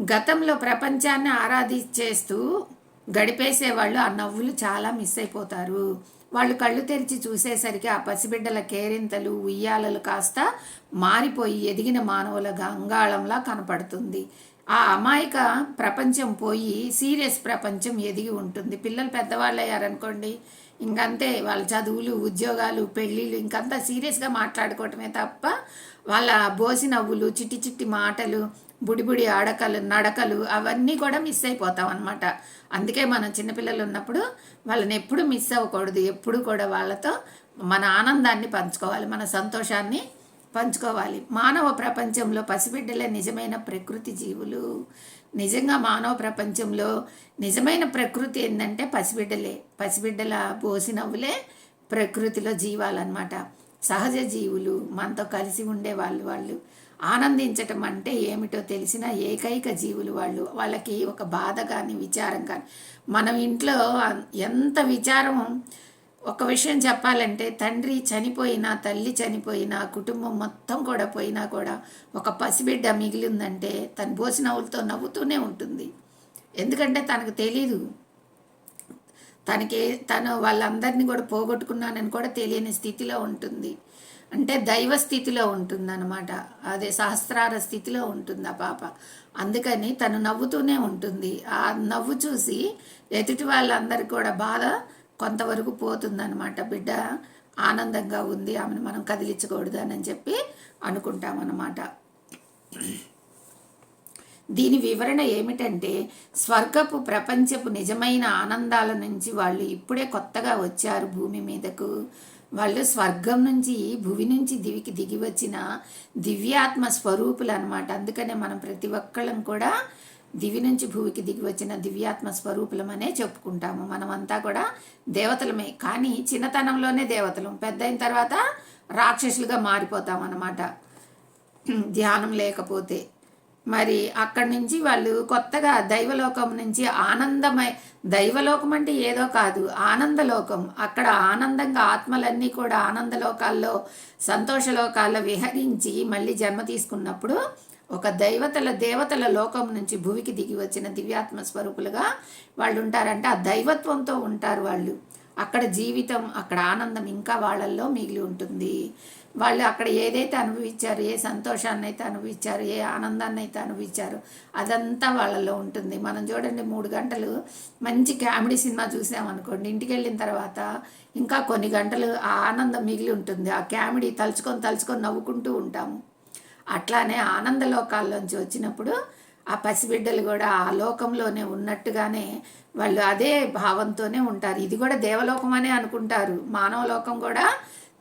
గతంలో ప్రపంచాన్ని ఆరాధించేస్తూ గడిపేసేవాళ్ళు ఆ నవ్వులు చాలా మిస్ అయిపోతారు. వాళ్ళు కళ్ళు తెరిచి చూసేసరికి ఆ పసిబిడ్డల కేరింతలు, ఉయ్యాలలు కాస్త మారిపోయి ఎదిగిన మానవుల గంగాళంలా కనపడుతుంది. ఆ అమాయక ప్రపంచం పోయి సీరియస్ ప్రపంచం ఎదిగి ఉంటుంది. పిల్లలు పెద్దవాళ్ళు అయ్యారనుకోండి, ఇంకంతే వాళ్ళ చదువులు, ఉద్యోగాలు, పెళ్ళిళ్ళు ఇంకంతా సీరియస్గా మాట్లాడుకోవటమే తప్ప వాళ్ళ బోసి నవ్వులు, చిట్టి చిట్టి మాటలు, బుడిబుడి ఆడకలు, నడకలు అవన్నీ కూడా మిస్ అయిపోతాం అనమాట. అందుకే మనం చిన్నపిల్లలు ఉన్నప్పుడు వాళ్ళని ఎప్పుడు మిస్ అవ్వకూడదు. ఎప్పుడు కూడా వాళ్ళతో మన ఆనందాన్ని పంచుకోవాలి, మన సంతోషాన్ని పంచుకోవాలి. మానవ ప్రపంచంలో పసిబిడ్డలే నిజమైన ప్రకృతి జీవులు. నిజంగా మానవ ప్రపంచంలో నిజమైన ప్రకృతి ఏంటంటే పసిబిడ్డలే. పసిబిడ్డల బోసి నవ్వులే ప్రకృతిలో జీవాలన్నమాట. సహజ జీవులు, మనతో కలిసి ఉండే వాళ్ళు ఆనందించటం అంటే ఏమిటో తెలిసిన ఏకైక జీవులు వాళ్ళు. వాళ్ళకి ఒక బాధ కానీ విచారం కానీ, మనం ఇంట్లో ఎంత విచారం. ఒక విషయం చెప్పాలంటే, తండ్రి చనిపోయినా, తల్లి చనిపోయినా, కుటుంబం మొత్తం కూడా పోయినా కూడా ఒక పసిబిడ్డ మిగిలిందంటే తను బోసి నవ్వులతో నవ్వుతూనే ఉంటుంది. ఎందుకంటే తనకు తెలీదు, తను వాళ్ళందరినీ కూడా పోగొట్టుకున్నానని కూడా తెలియని స్థితిలో ఉంటుంది. అంటే దైవ స్థితిలో ఉంటుందన్నమాట. అదే సహస్రార స్థితిలో ఉంటుంది ఆ పాప. అందుకని తను నవ్వుతూనే ఉంటుంది. ఆ నవ్వు చూసి ఎదుటి వాళ్ళందరికీ కూడా బాధ కొంతవరకు పోతుందన్నమాట. బిడ్డ ఆనందంగా ఉంది, ఆమెను మనం కదిలించకూడదు అని చెప్పి అనుకుంటామన్నమాట. దీని వివరణ ఏమిటంటే, స్వర్గపు ప్రపంచపు నిజమైన ఆనందాల నుంచి వాళ్ళు ఇప్పుడే కొత్తగా వచ్చారు భూమి మీదకు. వాళ్ళు స్వర్గం నుంచి, భువి నుంచి దివికి దిగి వచ్చిన దివ్యాత్మ స్వరూపులు అనమాట. అందుకనే మనం ప్రతి ఒక్కళ్ళం కూడా దివి నుంచి భూమికి దిగి వచ్చిన దివ్యాత్మ స్వరూపులమనే చెప్పుకుంటాము. మనమంతా కూడా దేవతలమే, కానీ చిన్నతనంలోనే దేవతలం, పెద్ద అయిన తర్వాత రాక్షసులుగా మారిపోతాం అన్నమాట ధ్యానం లేకపోతే. మరి అక్కడి నుంచి వాళ్ళు కొత్తగా దైవలోకం నుంచి దైవలోకం అంటే ఏదో కాదు, ఆనందలోకం. అక్కడ ఆనందంగా ఆత్మలన్నీ కూడా ఆనందలోకాల్లో, సంతోషలోకాల్లో విహరించి మళ్ళీ జన్మ తీసుకున్నప్పుడు ఒక దేవతల లోకం నుంచి భూమికి దిగి వచ్చిన దివ్యాత్మ స్వరూపులుగా వాళ్ళు ఉంటారంటే ఆ దైవత్వంతో ఉంటారు వాళ్ళు. అక్కడ జీవితం, అక్కడ ఆనందం ఇంకా వాళ్ళల్లో మిగిలి ఉంటుంది. వాళ్ళు అక్కడ ఏదైతే అనుభవించారు, ఏ సంతోషాన్ని అయితే అనుభవించారు, ఏ ఆనందాన్ని అయితే అనుభవించారు, అదంతా వాళ్ళలో ఉంటుంది. మనం చూడండి, 3 గంటలు మంచి కామెడీ సినిమా చూసామనుకోండి, ఇంటికి వెళ్ళిన తర్వాత ఇంకా కొన్ని గంటలు ఆ ఆనందం మిగిలి ఉంటుంది. ఆ కామెడీ తలుచుకొని నవ్వుకుంటూ ఉంటాము. అట్లానే ఆనంద లోకాల్లోంచి వచ్చినప్పుడు ఆ పసిబిడ్డలు కూడా ఆ లోకంలోనే ఉన్నట్టుగానే వాళ్ళు అదే భావంతోనే ఉంటారు. ఇది కూడా దేవలోకం అనే అనుకుంటారు. మానవ లోకం కూడా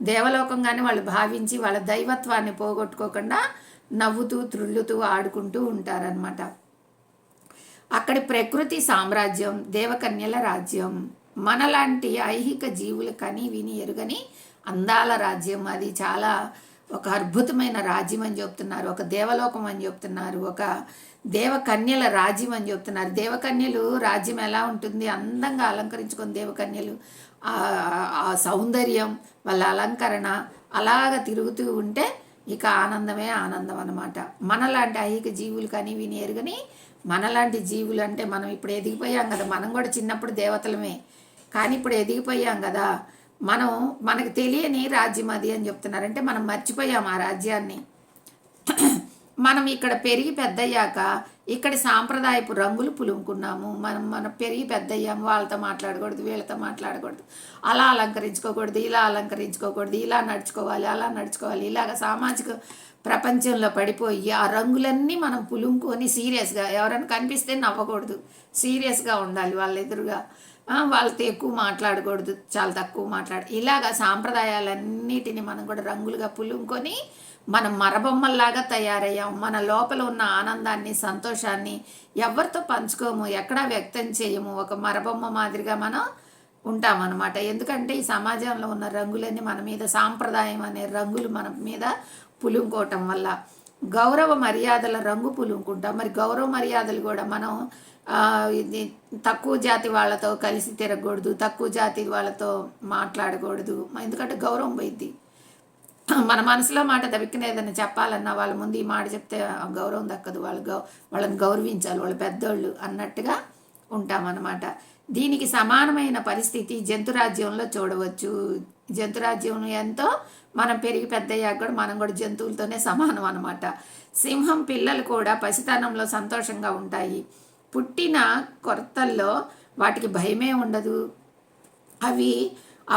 దేవలోకంగానే వాళ్ళు భావించి వాళ్ళ దైవత్వాన్ని పోగొట్టుకోకుండా నవ్వుతూ త్రుళ్ళుతూ ఆడుకుంటూ ఉంటారనమాట. అక్కడి ప్రకృతి సామ్రాజ్యం దేవకన్యల రాజ్యం. మనలాంటి ఐహిక జీవులు కని విని ఎరుగని అందాల రాజ్యం అది. చాలా ఒక అద్భుతమైన రాజ్యం అని చెప్తున్నారు, ఒక దేవలోకం అని చెప్తున్నారు, ఒక దేవకన్యల రాజ్యం అని చెప్తున్నారు. దేవకన్యలు రాజ్యం ఎలా ఉంటుంది, అందంగా అలంకరించుకొని దేవకన్యలు ఆ సౌందర్యం, వాళ్ళ అలంకరణ అలాగ తిరుగుతూ ఉంటే ఇక ఆనందమే ఆనందం అనమాట. మనలాంటి ఐహిక జీవులు కానీ విని ఎరుగని మనలాంటి జీవులు అంటే మనం ఇప్పుడు ఎదిగిపోయాం కదా. మనం కూడా చిన్నప్పుడు దేవతలమే, కానీ ఇప్పుడు ఎదిగిపోయాం కదా. మనకు తెలియని రాజ్యం అది అని చెప్తున్నారంటే మనం మర్చిపోయాం ఆ రాజ్యాన్ని. మనం ఇక్కడ పెరిగి పెద్దయ్యాక ఇక్కడ సాంప్రదాయపు రంగులు పులుముకున్నాము. మనం పెరిగి పెద్దయ్యాము, వాళ్ళతో మాట్లాడకూడదు, వీళ్ళతో మాట్లాడకూడదు, అలా అలంకరించుకోకూడదు, ఇలా అలంకరించుకోకూడదు, ఇలా నడుచుకోవాలి, అలా నడుచుకోవాలి, ఇలాగ సామాజిక ప్రపంచంలో పడిపోయి ఆ రంగులన్నీ మనం పులుముకొని సీరియస్గా ఎవరైనా కనిపిస్తే నవ్వకూడదు, సీరియస్గా ఉండాలి వాళ్ళ ఎదురుగా. వాళ్ళతో ఎక్కువ మాట్లాడకూడదు, చాలా తక్కువ ఇలాగ సాంప్రదాయాలన్నిటిని మనం కూడా రంగులుగా పులుముకొని మనం మరబొమ్మల్లాగా తయారయ్యాం. మన లోపల ఉన్న ఆనందాన్ని, సంతోషాన్ని ఎవరితో పంచుకోము, ఎక్కడా వ్యక్తం చేయము. ఒక మరబొమ్మ మాదిరిగా మనం ఉంటామన్నమాట. ఎందుకంటే ఈ సమాజంలో ఉన్న రంగులన్నీ మన మీద, సాంప్రదాయం అనే రంగులు మన మీద పులుముకోవటం వల్ల గౌరవ మర్యాదల రంగు పులుముకుంటాం. మరి గౌరవ మర్యాదలు కూడా మనం ఇది తక్కువ జాతి వాళ్ళతో కలిసి తిరగకూడదు, తక్కువ జాతి వాళ్ళతో మాట్లాడకూడదు, ఎందుకంటే గౌరవం పోయిద్ది. మన మనసులో మాట దబిక్కిన ఏదైనా చెప్పాలన్నా వాళ్ళ ముందు ఈ మాట చెప్తే గౌరవం దక్కదు, వాళ్ళని గౌరవించాలి, వాళ్ళు పెద్దోళ్ళు అన్నట్టుగా ఉంటామన్నమాట. దీనికి సమానమైన పరిస్థితి జంతురాజ్యంలో చూడవచ్చు. జంతురాజ్యం ఎంతో మనం పెరిగి పెద్దయ్యాక కూడా మనం కూడా జంతువులతోనే సమానం అనమాట. సింహం పిల్లలు కూడా పసితనంలో సంతోషంగా ఉంటాయి. పుట్టిన కొత్తల్లో వాటికి భయమే ఉండదు. అవి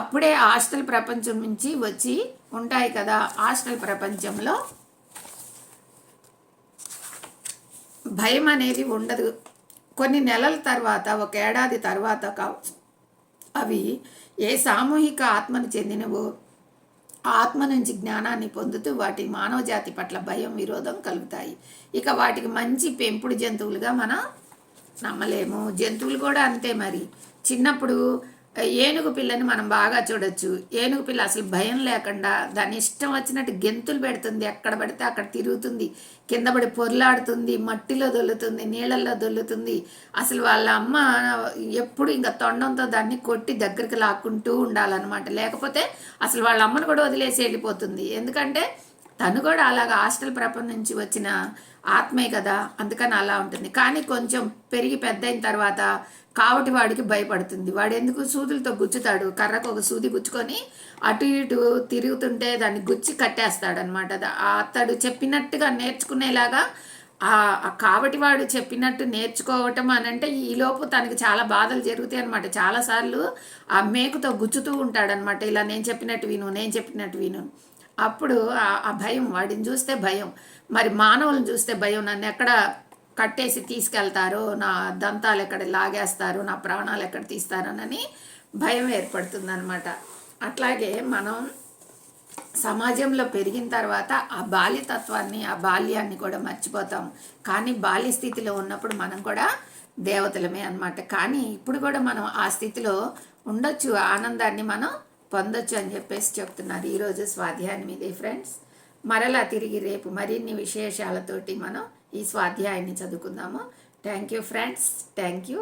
అప్పుడే హాస్టల్ ప్రపంచం నుంచి వచ్చి ఉంటాయి కదా. హాస్టల్ ప్రపంచంలో భయం అనేది ఉండదు. కొన్ని నెలల తర్వాత, ఒక ఏడాది తర్వాత కావచ్చు, అవి ఏ సామూహిక ఆత్మను చెందినవో ఆత్మ నుంచి జ్ఞానాన్ని పొందుతూ వాటి మానవజాతి పట్ల భయం, విరోధం కలుగుతాయి. ఇక వాటికి మంచి పెంపుడు జంతువులుగా మనం నమ్మలేము. జంతువులు కూడా అంతే. మరి చిన్నప్పుడు ఏనుగు పిల్లని మనం బాగా చూడొచ్చు. ఏనుగు పిల్ల అసలు భయం లేకుండా దాని ఇష్టం వచ్చినట్టు గెంతులు పెడుతుంది, ఎక్కడ పడితే అక్కడ తిరుగుతుంది, కింద పడి పొర్లాడుతుంది, మట్టిలో దొల్లుతుంది, నీళ్ళల్లో దొల్లుతుంది. అసలు వాళ్ళ అమ్మ ఎప్పుడు ఇంకా తొండంతో దాన్ని కొట్టి దగ్గరికి లాక్కుంటూ ఉండాలన్నమాట. లేకపోతే అసలు వాళ్ళ అమ్మను కూడా వదిలేసి వెళ్ళిపోతుంది. ఎందుకంటే తను కూడా అలాగా హాస్టల్ ప్రపంచం నుంచి వచ్చిన ఆత్మే కదా, అందుకని అలా ఉంటుంది. కానీ కొంచెం పెరిగి పెద్ద అయిన తర్వాత కావటి వాడికి భయపడుతుంది. వాడు ఎందుకు సూదులతో గుచ్చుతాడు, కర్రకు ఒక సూది గుచ్చుకొని అటు ఇటు తిరుగుతుంటే దాన్ని గుచ్చి కట్టేస్తాడనమాట. అతడు చెప్పినట్టుగా నేర్చుకునేలాగా ఆ కావటి వాడు చెప్పినట్టు నేర్చుకోవటం అని అంటే ఈలోపు తనకి చాలా బాధలు జరుగుతాయి అనమాట. చాలాసార్లు ఆ మేకుతో గుచ్చుతూ ఉంటాడనమాట. ఇలా నేను చెప్పినట్టు విను, నేను చెప్పినట్టు విను. అప్పుడు ఆ భయం, వాడిని చూస్తే భయం. మరి మానవులను చూస్తే భయం. నన్ను ఎక్కడ కట్టేసి తీసుకెళ్తారో, నా దంతాలు ఎక్కడ లాగేస్తారు, నా ప్రాణాలు ఎక్కడ తీస్తారోనని భయం ఏర్పడుతుందన్నమాట. అట్లాగే మనం సమాజంలో పెరిగిన తర్వాత ఆ బాల్యతత్వాన్ని, ఆ బాల్యాన్ని కూడా మర్చిపోతాం. కానీ బాల్య స్థితిలో ఉన్నప్పుడు మనం కూడా దేవతలమే అన్నమాట. కానీ ఇప్పుడు కూడా మనం ఆ స్థితిలో ఉండొచ్చు, ఆనందాన్ని మనం పొందొచ్చు అని చెప్పేసి చెప్తున్నారు ఈరోజు స్వాధ్యాయం ఇదే ఫ్రెండ్స్. మరలా తిరిగి రేపు మరిన్ని విశేషాలతోటి మనం ఈ స్వాధ్యాయాన్ని చదువుకుందాము. Thank you friends. Thank you.